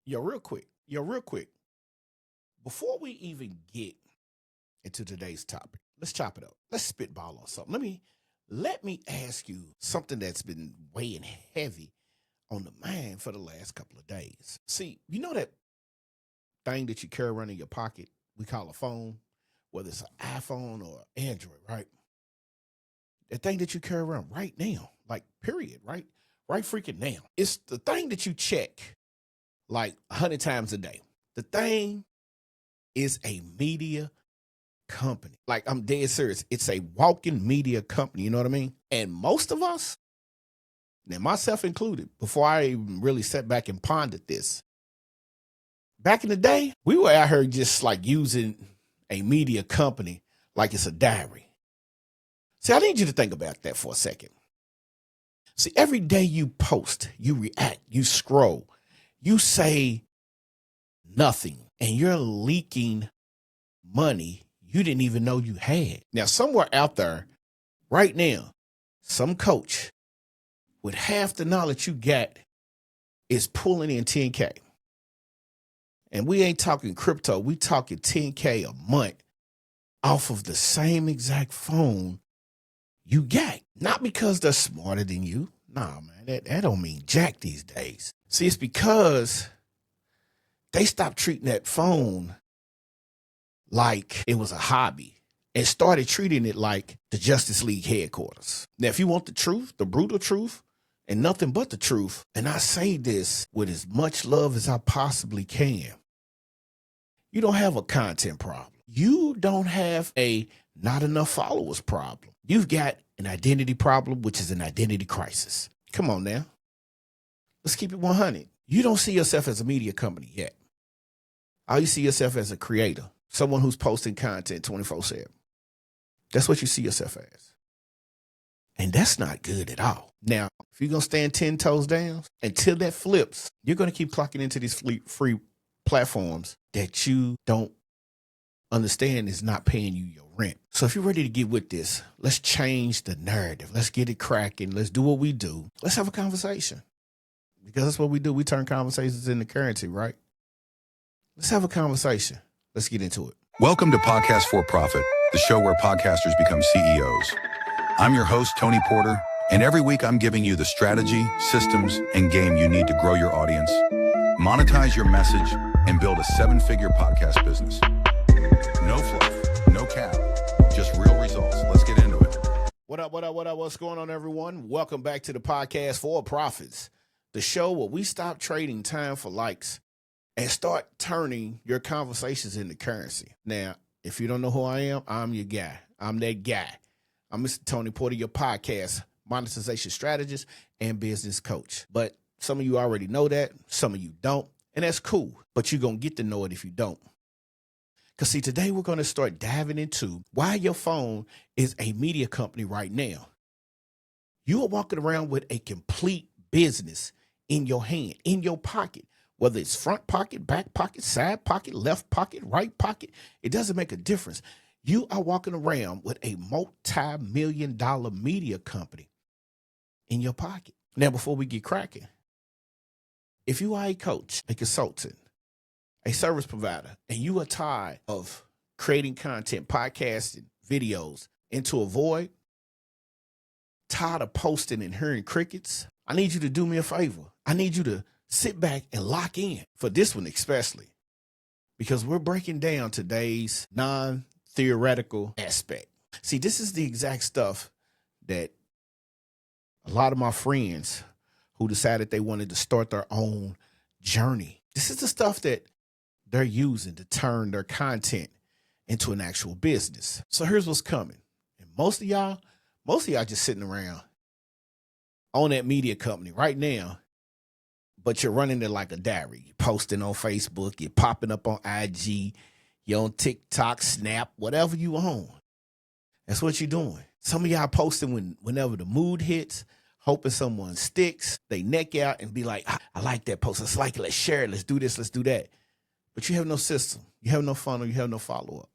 Real quick. Before we even get into today's topic, let's chop it up. Let's spitball on something. Let me ask you something that's been weighing heavy on the mind for the last couple of days. See, you know that thing that you carry around in your pocket, we call a phone, whether it's an iPhone or Android, right? That thing that you carry around right now, like period, right? Right freaking now. It's the thing that you check like 100 times a day. The thing is a media company. Like, I'm dead serious. It's a walking media company. You know what I mean? And most of us, now myself included, before I even really sat back and pondered this, back in the day, we were out here just like using a media company like it's a diary. See, I need you to think about that for a second. See, every day you post, you react, you scroll, you say nothing, and you're leaking money you didn't even know you had. Now, somewhere out there right now, some coach with half the knowledge you got is pulling in 10K. And we ain't talking crypto. We talking 10K a month off of the same exact phone you got. Not because they're smarter than you. Nah, man, that don't mean jack these days. See, it's because they stopped treating that phone like it was a hobby and started treating it like the Justice League headquarters. Now, if you want the truth, the brutal truth, and nothing but the truth, and I say this with as much love as I possibly can, you don't have a content problem. You don't have a not enough followers problem. You've got an identity problem, which is an identity crisis. Come on now. Let's keep it 100. You don't see yourself as a media company yet. All you see yourself as a creator, someone who's posting content 24/7. That's what you see yourself as. And that's not good at all. Now, if you're going to stand 10 toes down until that flips, you're going to keep clocking into these free platforms that you don't understand is not paying you your rent. So if you're ready to get with this, let's change the narrative. Let's get it cracking. Let's do what we do. Let's have a conversation. Because that's what we do. We turn conversations into currency, right? Let's have a conversation. Let's get into it. Welcome to Podcast for Profit, the show where podcasters become CEOs. I'm your host, Tony Porter, and every week I'm giving you the strategy, systems, and game you need to grow your audience, monetize your message, and build a 7-figure podcast business. No fluff, no cap, just real results. Let's get into it. What up? What's going on, everyone? Welcome back to the Podcast for Profits, the show where we stop trading time for likes and start turning your conversations into currency. Now, if you don't know who I am, I'm your guy. I'm that guy. I'm Mr. Tony Porter, your podcast monetization strategist and business coach. But some of you already know that, some of you don't, and that's cool. But you're going to get to know it if you don't. Because see, today we're going to start diving into why your phone is a media company right now. You are walking around with a complete business in your hand, in your pocket. Whether it's front pocket, back pocket, side pocket, left pocket, right pocket, it doesn't make a difference. You are walking around with a multi-million-dollar media company in your pocket. Now, before we get cracking, if you are a coach, a consultant, a service provider, and you are tired of creating content, podcasting, videos into a void, tired of posting and hearing crickets, I need you to do me a favor. I need you to sit back and lock in for this one especially, because we're breaking down today's non-theoretical aspect. See, this is the exact stuff that a lot of my friends who decided they wanted to start their own journey, this is the stuff that they're using to turn their content into an actual business. So here's what's coming. And most of y'all just sitting around on that media company right now, but you're running it like a diary. You're posting on Facebook, you're popping up on IG, you're on TikTok, Snap, whatever you own. That's what you're doing. Some of y'all posting whenever the mood hits, hoping someone sticks, they neck out and be like, I like that post. Let's like it, let's share it, let's do this, let's do that. But you have no system, you have no funnel, you have no follow-up.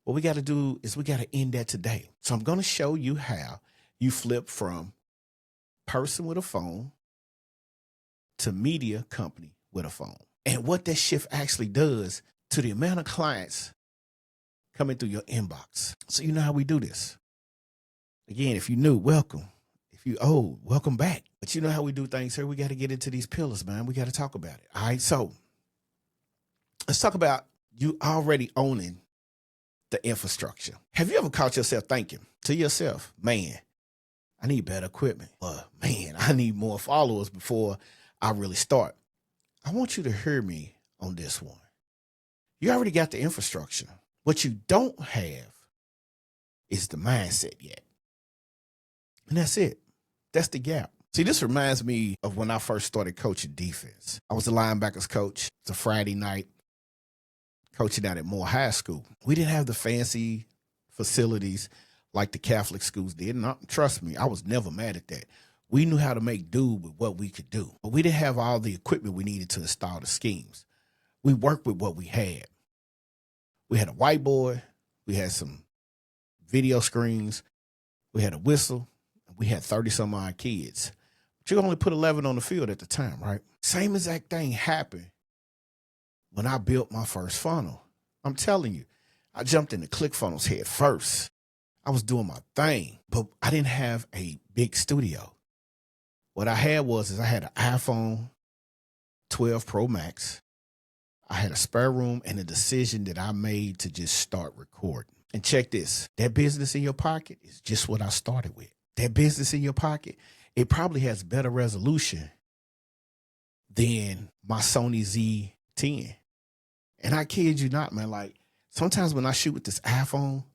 What we got to do is we got to end that today. So I'm going to show you how you flip from person with a phone to media company with a phone. And what that shift actually does to the amount of clients coming through your inbox. So you know how we do this. Again, if you're new, welcome. If you're old, welcome back. But you know how we do things here. We got to get into these pillars, man. We got to talk about it. All right. So let's talk about you already owning the infrastructure. Have you ever caught yourself thinking to yourself, man, I need better equipment. Or, man, I need more followers before I really start. I want you to hear me on this one. You already got the infrastructure. What you don't have is the mindset yet. And that's it. That's the gap. See, this reminds me of when I first started coaching defense. I was a linebackers coach. It's a Friday night coaching out at Moore High School. We didn't have the fancy facilities like the Catholic schools did. And trust me, I was never mad at that. We knew how to make do with what we could do. But we didn't have all the equipment we needed to install the schemes. We worked with what we had. We had a whiteboard. We had some video screens. We had a whistle. We had 30-some odd kids. But you only put 11 on the field at the time, right? Same exact thing happened when I built my first funnel. I'm telling you, I jumped into ClickFunnels head first. I was doing my thing, but I didn't have a big studio. What I had I had an iPhone 12 Pro Max. I had a spare room and a decision that I made to just start recording. And check this, that business in your pocket is just what I started with. That business in your pocket, it probably has better resolution than my Sony Z10. And I kid you not, man, like sometimes when I shoot with this iPhone,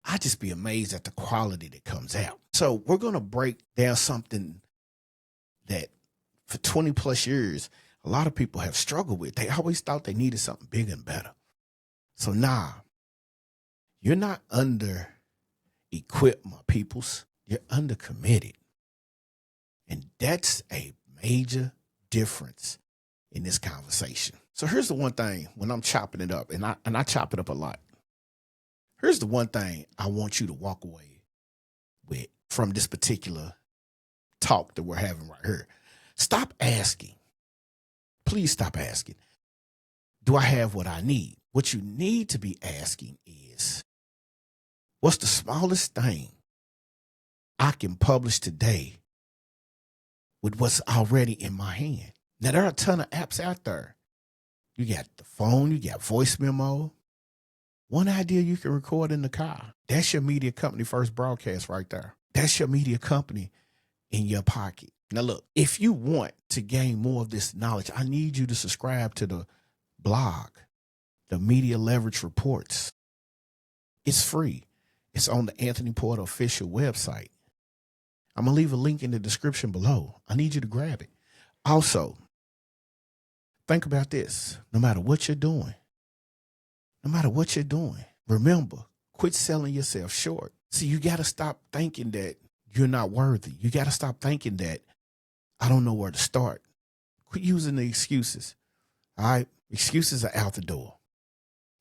I just be amazed at the quality that comes out. So we're going to break down something that for 20 plus years, a lot of people have struggled with. They always thought they needed something bigger and better. So nah, you're not under equipped, my peoples. You're under committed. And that's a major difference in this conversation. So here's the one thing when I'm chopping it up, and I chop it up a lot. Here's the one thing I want you to walk away with from this particular talk that we're having right here. Stop asking. Please stop asking. Do I have what I need? What you need to be asking is, what's the smallest thing I can publish today with what's already in my hand? Now, there are a ton of apps out there. You got the phone, you got voice memo. One idea you can record in the car. That's your media company first broadcast right there. That's your media company in your pocket. Now, look, if you want to gain more of this knowledge, I need you to subscribe to the blog, the Media Leverage Reports. It's free. It's on the Anthony Porter official website. I'm going to leave a link in the description below. I need you to grab it. Also, think about this. No matter what you're doing, remember, quit selling yourself short. See, you got to stop thinking that you're not worthy. You got to stop thinking that I don't know where to start. Quit using the excuses. All right? Excuses are out the door.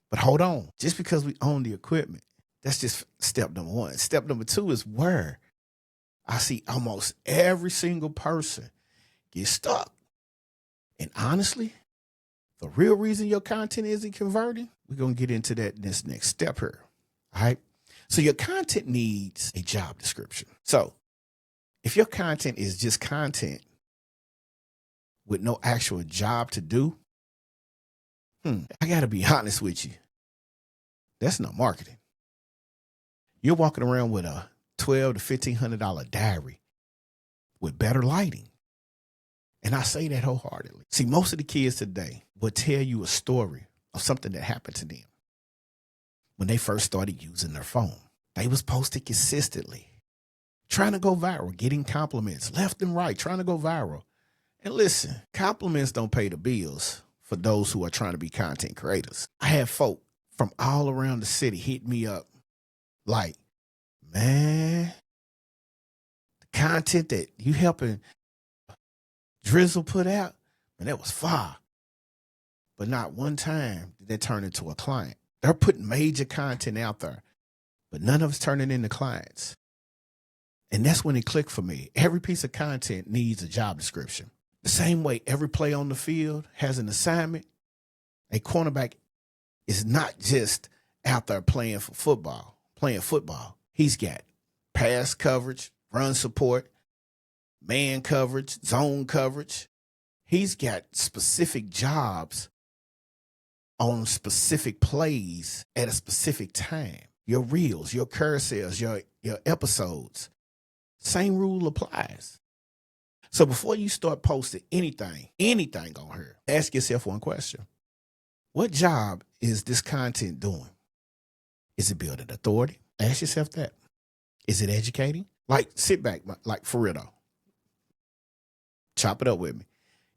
But hold on. Just because we own the equipment, that's just step number one. Step number two is where I see almost every single person get stuck. And honestly, the real reason your content isn't converting, we're going to get into that in this next step here. All right. So your content needs a job description. So if your content is just content with no actual job to do, I got to be honest with you. That's not marketing. You're walking around with a $1,200 to $1,500 diary with better lighting. And I say that wholeheartedly. See, most of the kids today will tell you a story of something that happened to them when they first started using their phone. They was posted consistently, trying to go viral, getting compliments left and right, trying to go viral. And listen, compliments don't pay the bills for those who are trying to be content creators. I have folk from all around the city hit me up like, man, the content that you helping Drizzle put out, man, that was fire. But not one time did that turn into a client. They're putting major content out there, but none of it's turning into clients. And that's when it clicked for me. Every piece of content needs a job description. The same way every play on the field has an assignment, a cornerback is not just out there playing football. He's got pass coverage, run support, man coverage, zone coverage. He's got specific jobs on specific plays at a specific time. Your reels, your carousels, your episodes. Same rule applies. So before you start posting anything on here, ask yourself one question. What job is this content doing? Is it building authority? Ask yourself that. Is it educating? Like, sit back, like for real though. Chop it up with me.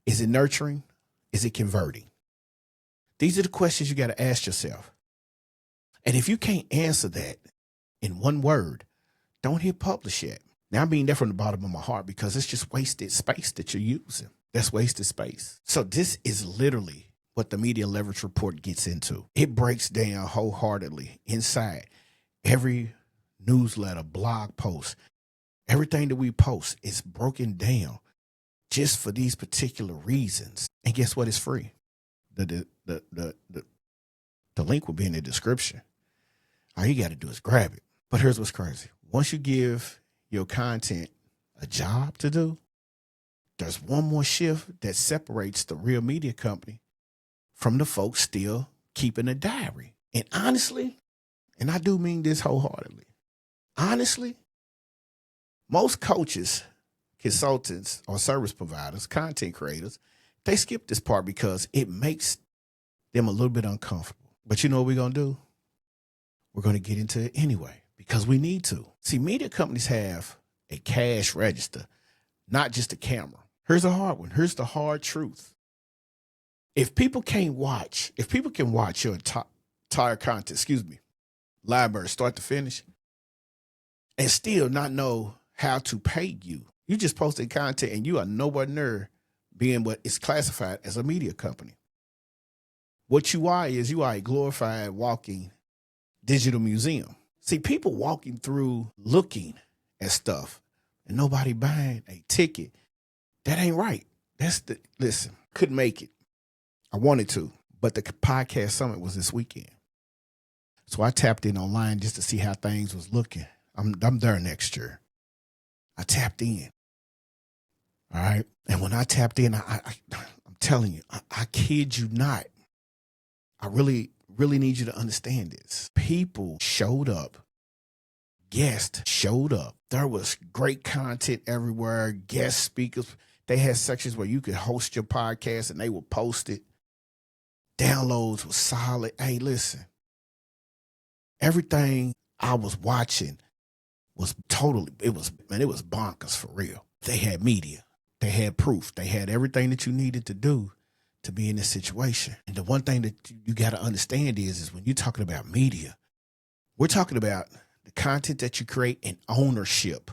Is it nurturing? Is it converting? These are the questions you got to ask yourself. And if you can't answer that in one word, don't hit publish yet. Now, I mean that from the bottom of my heart because it's just wasted space that you're using. That's wasted space. So this is literally what the Media Leverage Report gets into. It breaks down wholeheartedly inside every newsletter, blog post, everything that we post is broken down just for these particular reasons. And guess what? It's free. The link will be in the description. All you got to do is grab it. But here's what's crazy. Once you give your content a job to do, there's one more shift that separates the real media company from the folks still keeping a diary. And honestly, and I do mean this wholeheartedly, honestly, most coaches, consultants, or service providers, content creators, they skip this part because it makes them a little bit uncomfortable. But you know what we're going to do? We're going to get into it anyway because we need to. See, media companies have a cash register, not just a camera. Here's a hard one. Here's the hard truth. If people can watch your entire content, library start to finish, and still not know how to pay you, you just posted content and you are nowhere near being what is classified as a media company. What you are is a glorified walking digital museum. See, people walking through looking at stuff and nobody buying a ticket. That ain't right. Listen, couldn't make it. I wanted to, but the podcast summit was this weekend. So I tapped in online just to see how things was looking. I'm there next year. I tapped in. All right. And when I tapped in, I'm telling you, I kid you not. I really need you to understand this. People showed up. Guests showed up. There was great content everywhere. Guest speakers. They had sections where you could host your podcast and they would post it. Downloads was solid. Hey, listen. Everything I was watching was it was bonkers for real. They had media. They had proof. They had everything that you needed to do to be in this situation. And the one thing that you got to understand is when you're talking about media, we're talking about the content that you create and ownership,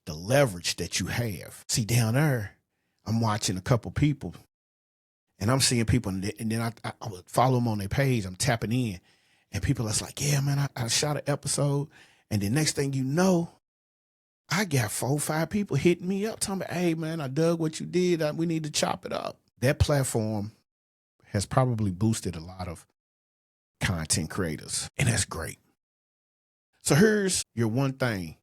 the leverage that you have. See, down there, I'm watching a couple people and I'm seeing people and then I would follow them on their page. I'm tapping in and people are like, yeah, man, I shot an episode. And the next thing you know, I got 4 or 5 people hitting me up talking about, hey, man, I dug what you did. We need to chop it up. That platform has probably boosted a lot of content creators, and that's great. So here's your one thing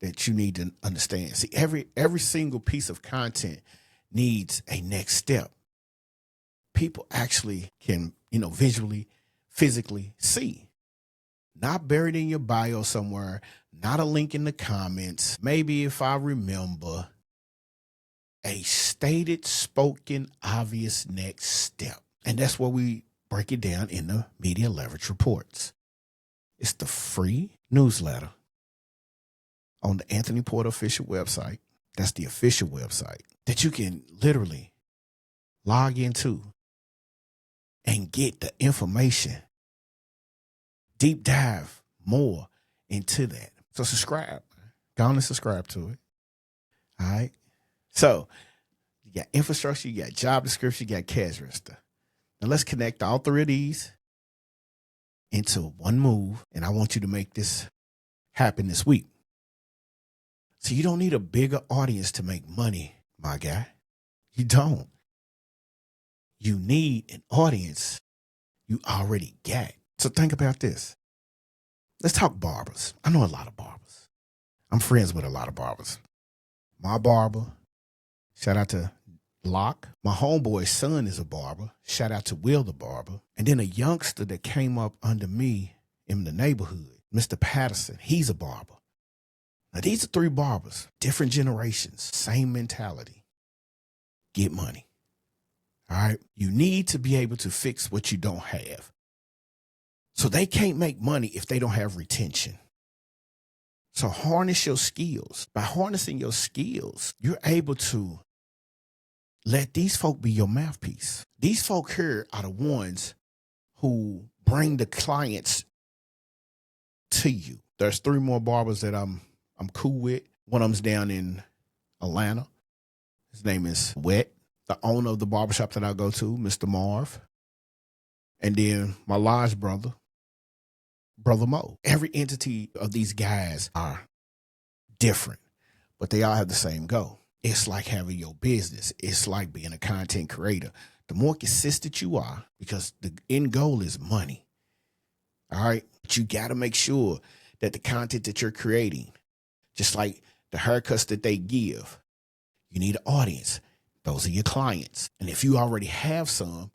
that you need to understand. See, every single piece of content needs a next step. People actually can, visually, physically see. Not buried in your bio somewhere, not a link in the comments. Maybe if I remember, a stated, spoken, obvious next step. And that's where we break it down in the Media Leverage Reports. It's the free newsletter on the Anthony Porter official website. That's the official website that you can literally log into and get the information. Deep dive more into that. So subscribe. Go on and subscribe to it. All right. So you got infrastructure, you got job description, you got cash register. Now let's connect all 3 of these into one move. And I want you to make this happen this week. So you don't need a bigger audience to make money, my guy. You don't. You need an audience you already got. So think about this. Let's talk barbers. I know a lot of barbers. I'm friends with a lot of barbers. My barber, shout out to Locke. My homeboy's son is a barber. Shout out to Will the barber. And then a youngster that came up under me in the neighborhood, Mr. Patterson, he's a barber. Now these are 3 barbers, different generations, same mentality. Get money. All right. You need to be able to fix what you don't have. So they can't make money if they don't have retention. So harness your skills. By harnessing your skills, you're able to let these folk be your mouthpiece. These folk here are the ones who bring the clients to you. There's 3 more barbers that I'm cool with. One of them's down in Atlanta. His name is Wet. The owner of the barbershop that I go to, Mr. Marv. And then my large brother, Brother Mo. Every entity of these guys are different, but they all have the same goal. It's like having your business. It's like being a content creator. The more consistent you are, because the end goal is money. All right. But you got to make sure that the content that you're creating, just like the haircuts that they give, you need an audience. Those are your clients. And if you already have some,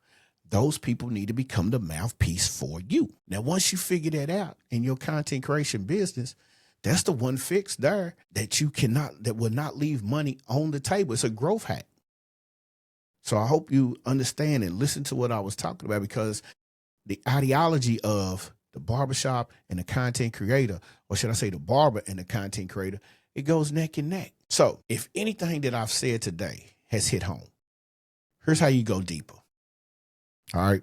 those people need to become the mouthpiece for you. Now, once you figure that out in your content creation business, that's the one fix there that will not leave money on the table. It's a growth hack. So I hope you understand and listen to what I was talking about, because the ideology of the barbershop and the content creator, or should I say the barber and the content creator, it goes neck and neck. So if anything that I've said today has hit home, here's how you go deeper. All right.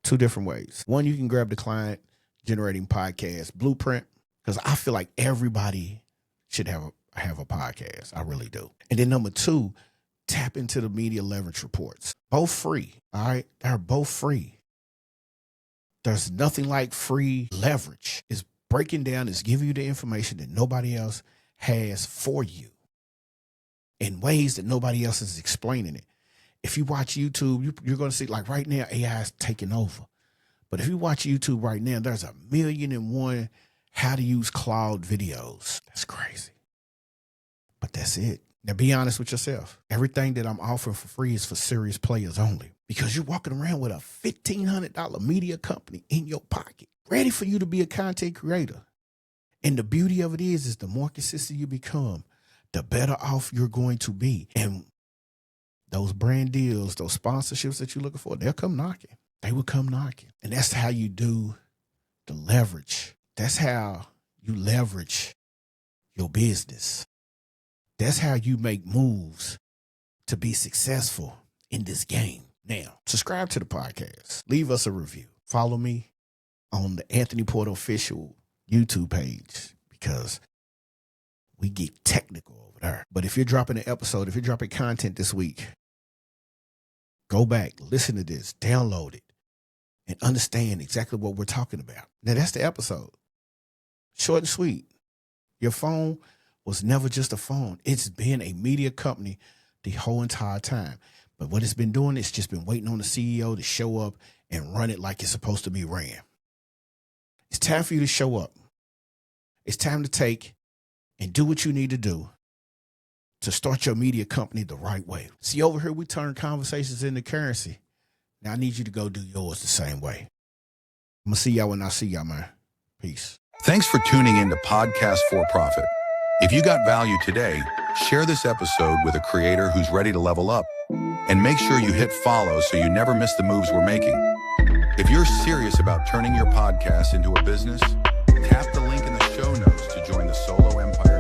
2 different ways. One, you can grab the client generating podcast blueprint, because I feel like everybody should have a podcast. I really do. And then number 2, tap into the media leverage reports. Both free. All right. They're both free. There's nothing like free leverage. It's breaking down, it's giving you the information that nobody else has for you in ways that nobody else is explaining it. If you watch YouTube, you're going to see, like right now, AI is taking over. But if you watch YouTube right now, there's 1,000,001 how to use cloud videos. That's crazy. But that's it. Now, be honest with yourself. Everything that I'm offering for free is for serious players only, because you're walking around with a $1,500 media company in your pocket, ready for you to be a content creator. And the beauty of it is the more consistent you become, the better off you're going to be. And those brand deals, those sponsorships that you're looking for, they'll come knocking. They will come knocking. And that's how you do the leverage. That's how you leverage your business. That's how you make moves to be successful in this game. Now, subscribe to the podcast. Leave us a review. Follow me on the Anthony Porter Official YouTube page, because we get technical over there. But if you're dropping an episode, if you're dropping content this week, go back, listen to this, download it, and understand exactly what we're talking about. Now, that's the episode. Short and sweet. Your phone was never just a phone. It's been a media company the whole entire time. But what it's been doing, it's just been waiting on the CEO to show up and run it like it's supposed to be ran. It's time for you to show up. It's time to take and do what you need to do to start your media company the right way. See, over here, we turn conversations into currency. Now I need you to go do yours the same way. I'm going to see y'all when I see y'all, man. Peace. Thanks for tuning in to Podcast for Profit. If you got value today, share this episode with a creator who's ready to level up. And make sure you hit follow so you never miss the moves we're making. If you're serious about turning your podcast into a business, tap the link in the show notes to join the Solo Empire